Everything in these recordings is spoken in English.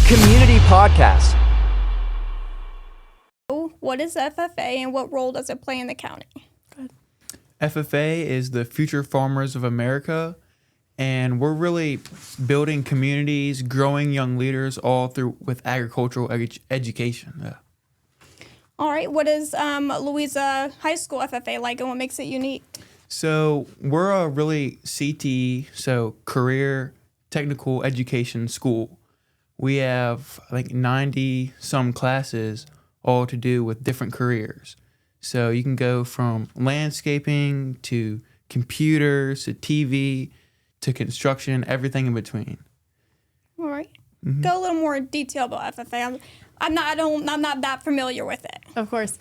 Community Podcast. What is FFA and what role does it play in the county? FFA is the Future Farmers of America, and we're really building communities, growing young leaders all through with agricultural education. Yeah. All right. What is Louisa High School FFA like, and what makes it unique? So we're a really CTE, so career technical education school. We have like 90 some classes all to do with different careers. So you can go from landscaping to computers to TV to construction, everything in between. All right. Go a little more detail about FFA. I'm not that familiar with it. Of course.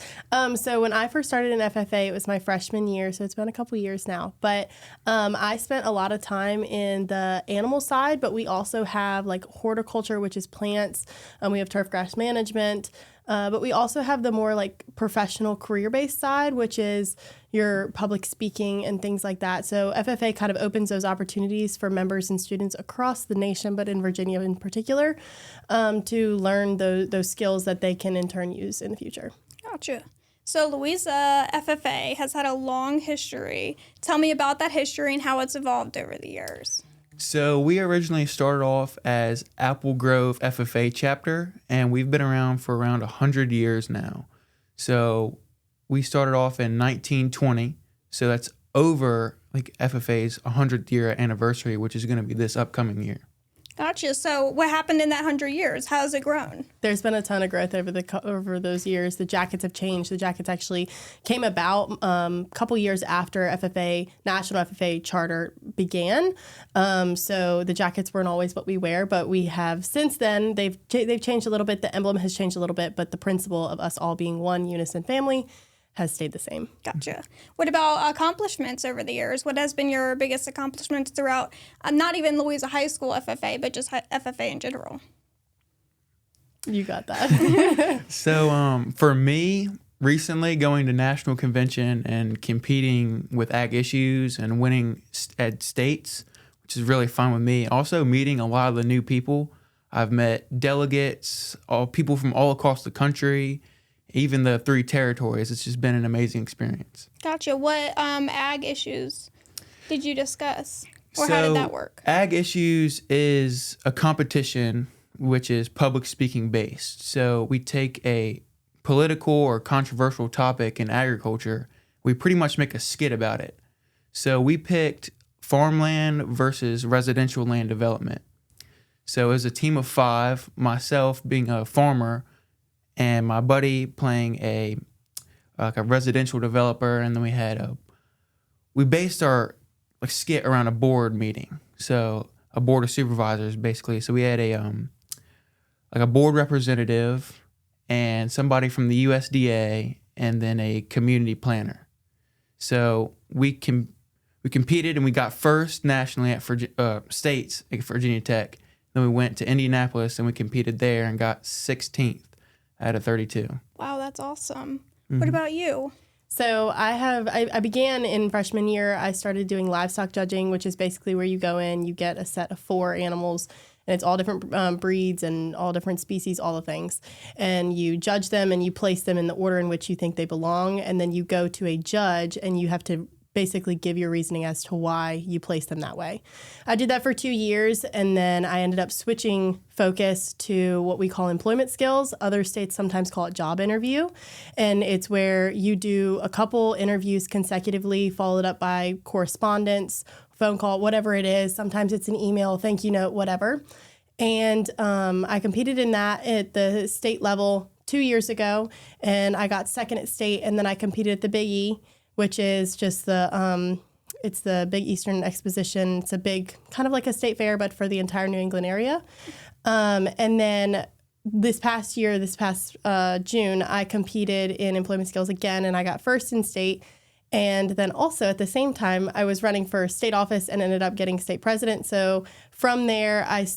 So when I first started in FFA, it was my freshman year, so it's been a couple years now. But I spent a lot of time in the animal side, but we also have like horticulture, which is plants. We have turf grass management. But we also have the more like professional career-based side, which is your public speaking and things like that. So FFA kind of opens those opportunities for members and students across the nation, but in Virginia in particular, to learn those skills that they can in turn use in the future. Gotcha. So Louisa FFA has had a long history. Tell me about that history and how it's evolved over the years. So we originally started off as Apple Grove FFA chapter, and we've been around for around 100 years now. So we started off in 1920, so that's over like FFA's 100th year anniversary, which is going to be this upcoming year. Gotcha. So what happened in that 100 years? How has it grown? There's been a ton of growth over those years. The jackets have changed. The jackets actually came about a couple years after National FFA Charter began. So the jackets weren't always what we wear, but we have since then, they've changed a little bit. The emblem has changed a little bit, but the principle of us all being one unison family has stayed the same. Gotcha. What about accomplishments over the years? What has been your biggest accomplishments throughout, not even Louisa High School FFA, but just FFA in general? You got that. So for me, recently going to national convention and competing with ag issues and winning at states, which is really fun with me. Also meeting a lot of the new people. I've met delegates, all people from all across the country, even the 3 territories. It's just been an amazing experience. Gotcha. What ag issues did you discuss? Or how did that work? Ag issues is a competition which is public speaking based. So we take a political or controversial topic in agriculture. We pretty much make a skit about it. So we picked farmland versus residential land development. So it was a team of 5, myself being a farmer, and my buddy playing a residential developer, and then we based our skit around a board meeting, so a board of supervisors basically. So we had a board representative and somebody from the USDA, and then a community planner. So we competed and we got first nationally at states at Virginia Tech. Then we went to Indianapolis and we competed there and got 16th. Out of 32. Wow, that's awesome. What about you? So I began in freshman year. I started doing livestock judging, which is basically where you go in, you get a set of 4 animals, and it's all different breeds and all different species, all the things. And you judge them and you place them in the order in which you think they belong. And then you go to a judge and you have to basically give your reasoning as to why you place them that way. I did that for 2 years, and then I ended up switching focus to what we call employment skills. Other states sometimes call it job interview, and it's where you do a couple interviews consecutively, followed up by correspondence, phone call, whatever it is. Sometimes it's an email, thank you note, whatever. And I competed in that at the state level 2 years ago, and I got second at state, and then I competed at the Big E, which is just it's the Big Eastern Exposition. It's a big, kind of like a state fair, but for the entire New England area. And then this past June, I competed in employment skills again, and I got first in state. And then also at the same time, I was running for state office and ended up getting state president. So from there, I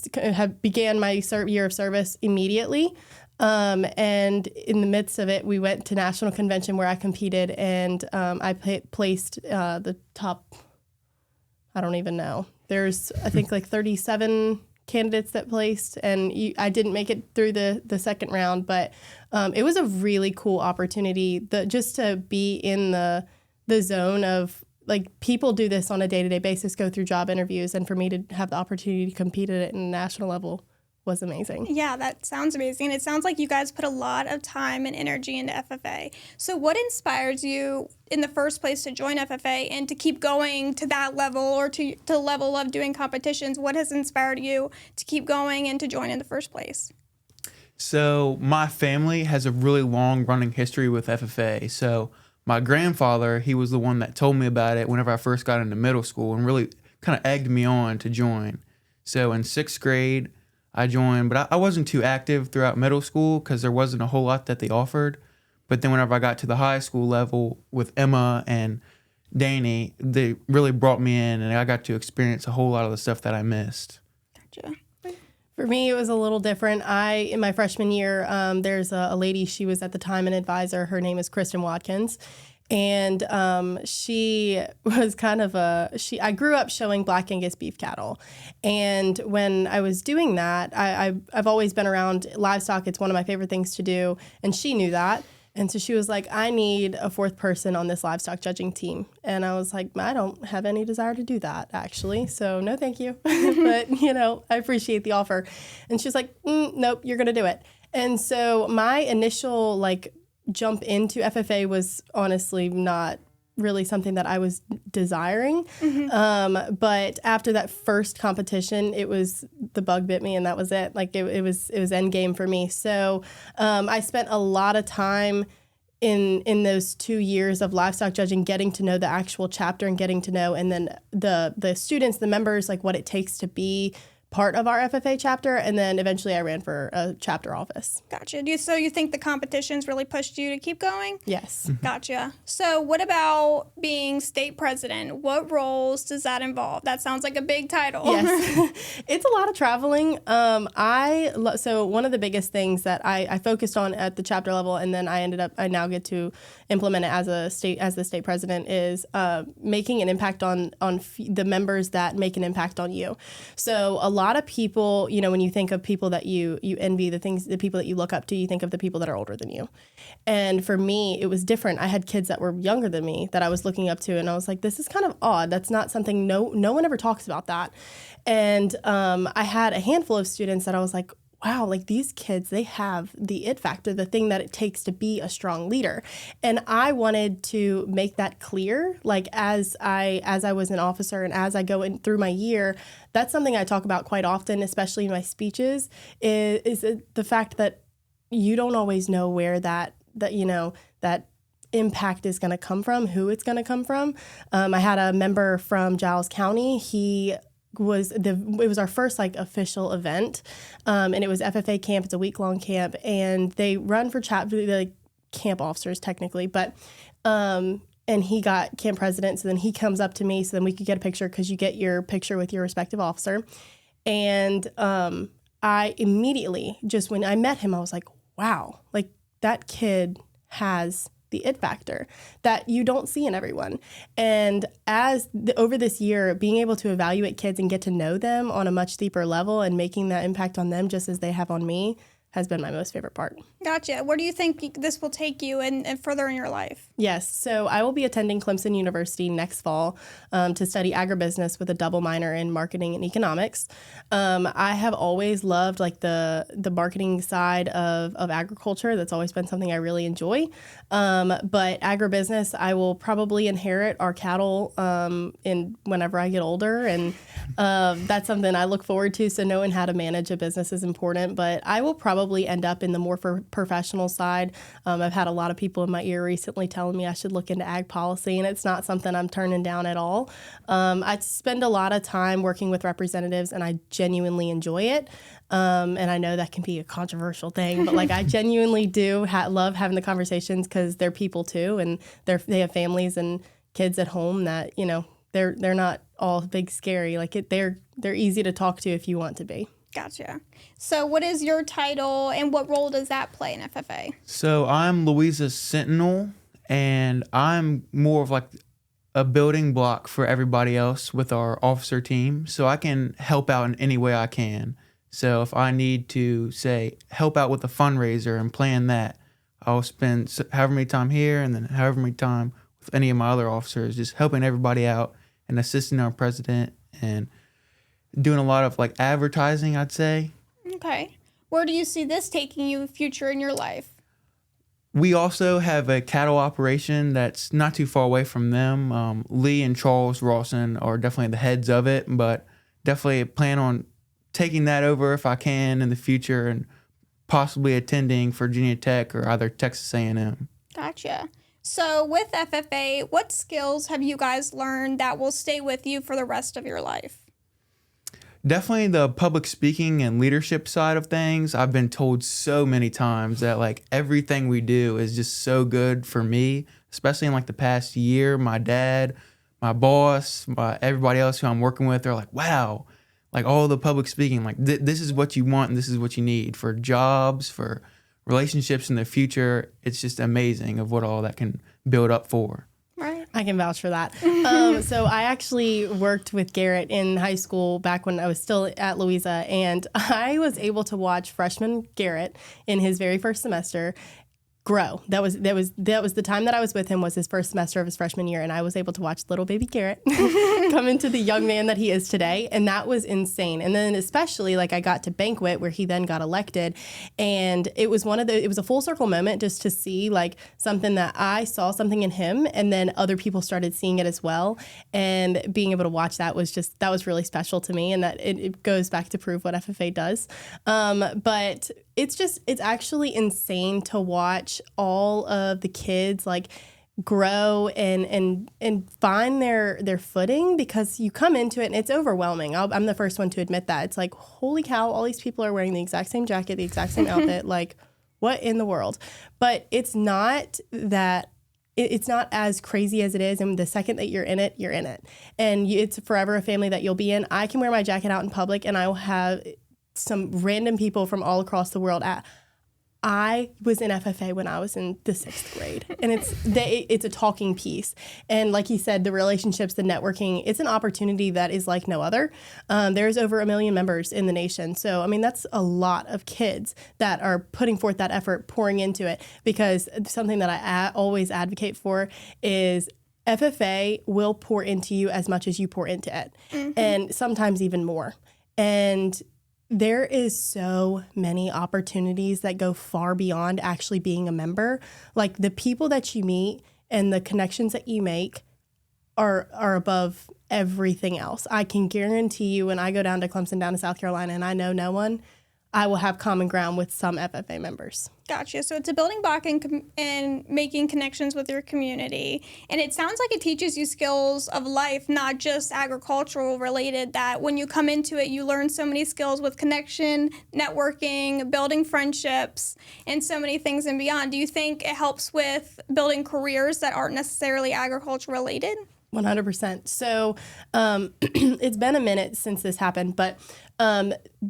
began my year of service immediately. And in the midst of it, we went to national convention where I competed, and I placed the top, I don't even know. There's, I think, like 37 candidates that placed, and I didn't make it through the second round, but it was a really cool opportunity just to be in the zone of, like, people do this on a day-to-day basis, go through job interviews, and for me to have the opportunity to compete at it in a national level was amazing. Yeah, that sounds amazing. It sounds like you guys put a lot of time and energy into FFA. So what inspires you in the first place to join FFA and to keep going to that level, or to the level of doing competitions? What has inspired you to keep going and to join in the first place? So my family has a really long running history with FFA. So my grandfather, he was the one that told me about it whenever I first got into middle school and really kind of egged me on to join. So in 6th grade, I joined, but I wasn't too active throughout middle school because there wasn't a whole lot that they offered. But then whenever I got to the high school level with Emma and Danny, they really brought me in, and I got to experience a whole lot of the stuff that I missed. Gotcha. For me, it was a little different. In my freshman year, there's a lady, she was at the time an advisor. Her name is Kristen Watkins. And she was kind of I grew up showing Black Angus beef cattle. And when I was doing that, I've always been around livestock. It's one of my favorite things to do. And she knew that. And so she was like, I need a 4th person on this livestock judging team. And I was like, I don't have any desire to do that, actually. So no, thank you. But, I appreciate the offer. And she was like, nope, you're going to do it. And so my initial, jump into FFA was honestly not really something that I was desiring. Mm-hmm. But after that first competition, the bug bit me, and that was it. It was end game for me. So I spent a lot of time in those 2 years of livestock judging, getting to know the actual chapter and getting to know, and then the students, the members, what it takes to be part of our FFA chapter, and then eventually I ran for a chapter office. Gotcha. So you think the competitions really pushed you to keep going? Yes. Gotcha. So what about being state president? What roles does that involve? That sounds like a big title. Yes. It's a lot of traveling. So one of the biggest things that I focused on at the chapter level, and then I now get to implement it as the state president, is making an impact on the members that make an impact on you. So a lot of people, when you think of people that you envy, the people that you look up to, you think of the people that are older than you. And for me, it was different. I had kids that were younger than me that I was looking up to, and I was like, this is kind of odd. That's not something, no one ever talks about that. And I had a handful of students that I was like, wow, these kids, they have the it factor, the thing that it takes to be a strong leader. And I wanted to make that clear, as I was an officer and as I go in through my year. That's something I talk about quite often, especially in my speeches, is the fact that you don't always know where that impact is going to come from, who it's going to come from. I had a member from Giles County. It was our first official event, and it was FFA camp. It's a week-long camp, and they run for camp officers technically, but and he got camp president. So then he comes up to me, so then we could get a picture, because you get your picture with your respective officer. And I immediately, just when I met him, I was like, wow, that kid has the it factor that you don't see in everyone. And over this year, being able to evaluate kids and get to know them on a much deeper level and making that impact on them just as they have on me has been my most favorite part. Gotcha. Where do you think this will take you and further in your life? Yes. So I will be attending Clemson University next fall to study agribusiness with a double minor in marketing and economics. I have always loved the marketing side of agriculture. That's always been something I really enjoy. But agribusiness, I will probably inherit our cattle whenever I get older. And that's something I look forward to. So knowing how to manage a business is important. But I will probably end up in the more professional side. I've had a lot of people in my ear recently telling me I should look into ag policy, and it's not something I'm turning down at all. I spend a lot of time working with representatives, and I genuinely enjoy it. And I know that can be a controversial thing, but I genuinely do love having the conversations, because they're people too, and they have families and kids at home that they're not all big scary. They're easy to talk to if you want to be. Gotcha. So what is your title, and what role does that play in FFA? So I'm Louisa's Sentinel, and I'm more of a building block for everybody else with our officer team, so I can help out in any way I can. So if I need to, say, help out with a fundraiser and plan that, I'll spend however many time here and then however many time with any of my other officers, just helping everybody out and assisting our president and doing a lot of like advertising, I'd say. Okay. Where do you see this taking you in the future in your life? We also have a cattle operation that's not too far away from them. Lee and Charles Rosson are definitely the heads of it, but definitely plan on taking that over if I can in the future and possibly attending Virginia Tech or either Texas A&M. Gotcha. So with FFA, what skills have you guys learned that will stay with you for the rest of your life? Definitely the public speaking and leadership side of things. I've been told so many times that like everything we do is just so good for me, especially in like the past year. My dad, my boss, everybody else who I'm working with, they're like, wow, like all the public speaking, like this is what you want and this is what you need for jobs, for relationships in the future. It's just amazing of what all that can build up for. Right. I can vouch for that. So I actually worked with Garrett in high school back when I was still at Louisa, and I was able to watch freshman Garrett in his very first semester grow. That was the time that I was with him, was his first semester of his freshman year, and I was able to watch little baby Garrett come into the young man that he is today, and that was insane. And then especially like I got to banquet where he then got elected, and it was a full circle moment just to see like something that I saw something in him, and then other people started seeing it as well, and being able to watch that was really special to me, and that it goes back to prove what FFA does. But it's actually insane to watch all of the kids like grow and find their footing, because you come into it and it's overwhelming. I'm the first one to admit that. It's like, holy cow, all these people are wearing the exact same jacket, the exact same outfit. Like, what in the world? But it's not that. It's not as crazy as it is, and the second that you're in it, you're in it. And it's forever a family that you'll be in. I can wear my jacket out in public, and I will have some random people from all across the world. I was in FFA when I was in the 6th grade, and it's a talking piece. And like you said, the relationships, the networking, it's an opportunity that is like no other. There's over 1 million members in the nation. So, I mean, that's a lot of kids that are putting forth that effort, pouring into it, because something that I always advocate for is FFA will pour into you as much as you pour into it, and sometimes even more. And there is so many opportunities that go far beyond actually being a member. Like the people that you meet and the connections that you make are above everything else. I can guarantee you when I go down to Clemson, down to South Carolina, and I know no one, I will have common ground with some FFA members. Gotcha. So it's a building block and making connections with your community. And it sounds like it teaches you skills of life, not just agricultural related, that when you come into it, you learn so many skills with connection, networking, building friendships, and so many things and beyond. Do you think it helps with building careers that aren't necessarily agriculture related? 100%. So it's been a minute since this happened, but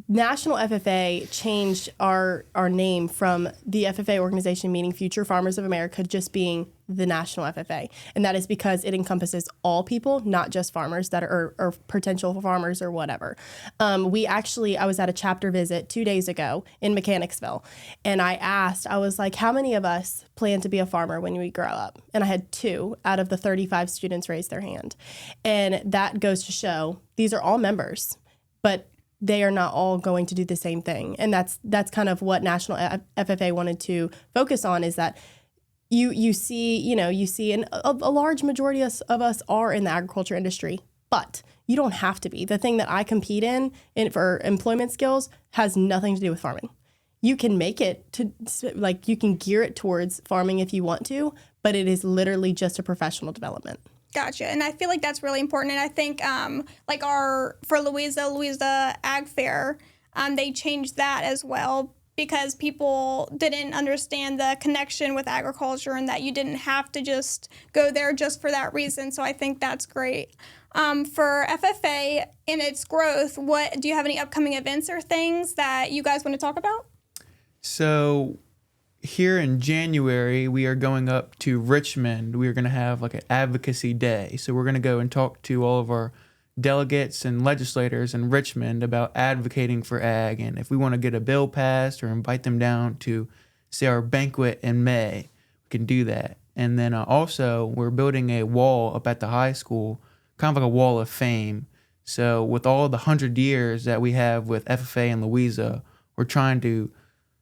National FFA changed our name from the FFA organization, meaning Future Farmers of America, just being the National FFA. And that is because it encompasses all people, not just farmers that are or potential farmers or whatever. I was at a chapter visit 2 days ago in Mechanicsville, and I was like, how many of us plan to be a farmer when we grow up? And I had 2 out of the 35 students raise their hand. And that goes to show these are all members, but they are not all going to do the same thing. And that's kind of what National FFA wanted to focus on, is that you see, and a large majority of us are in the agriculture industry, but you don't have to be. The thing that I compete in for employment skills has nothing to do with farming. You can make it to, like, you can gear it towards farming if you want to, but it is literally just a professional development. Gotcha. And I feel like that's really important. And I think for Louisa Ag Fair, they changed that as well, because people didn't understand the connection with agriculture and that you didn't have to just go there just for that reason. So I think that's great. For FFA and its growth, do you have any upcoming events or things that you guys want to talk about? So here in January, we are going up to Richmond. We are going to have like an advocacy day. So we're going to go and talk to all of our delegates and legislators in Richmond about advocating for ag. And if we want to get a bill passed or invite them down to, say, our banquet in May, we can do that. And then also, we're building a wall up at the high school, kind of like a wall of fame. So with all the 100 years that we have with FFA and Louisa, we're trying to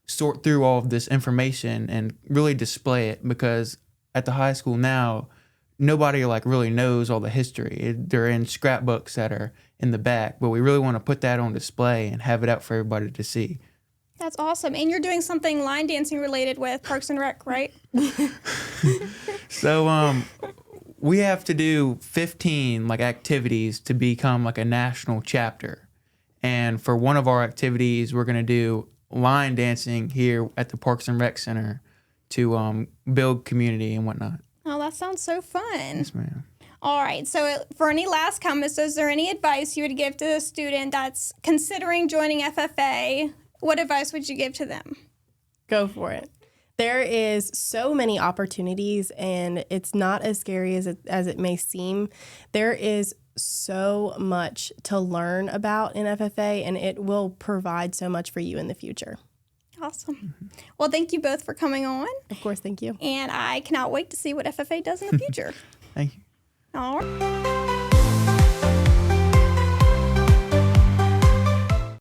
sort through all of this information and really display it, because at the high school now, nobody like really knows all the history. They're in scrapbooks that are in the back, but we really want to put that on display and have it out for everybody to see. That's awesome. And you're doing something line dancing related with Parks and Rec, right? So we have to do 15 like activities to become like a national chapter. And for one of our activities, we're going to do line dancing here at the Parks and Rec Center to build community and whatnot. Oh, that sounds so fun. Yes, ma'am. All right. So for any last comments, is there any advice you would give to a student that's considering joining FFA? What advice would you give to them? Go for it. There is so many opportunities, and it's not as scary as it may seem. There is so much to learn about in FFA, and it will provide so much for you in the future. Awesome. Well, thank you both for coming on. Of course, thank you. And I cannot wait to see what FFA does in the future. Thank you. All right.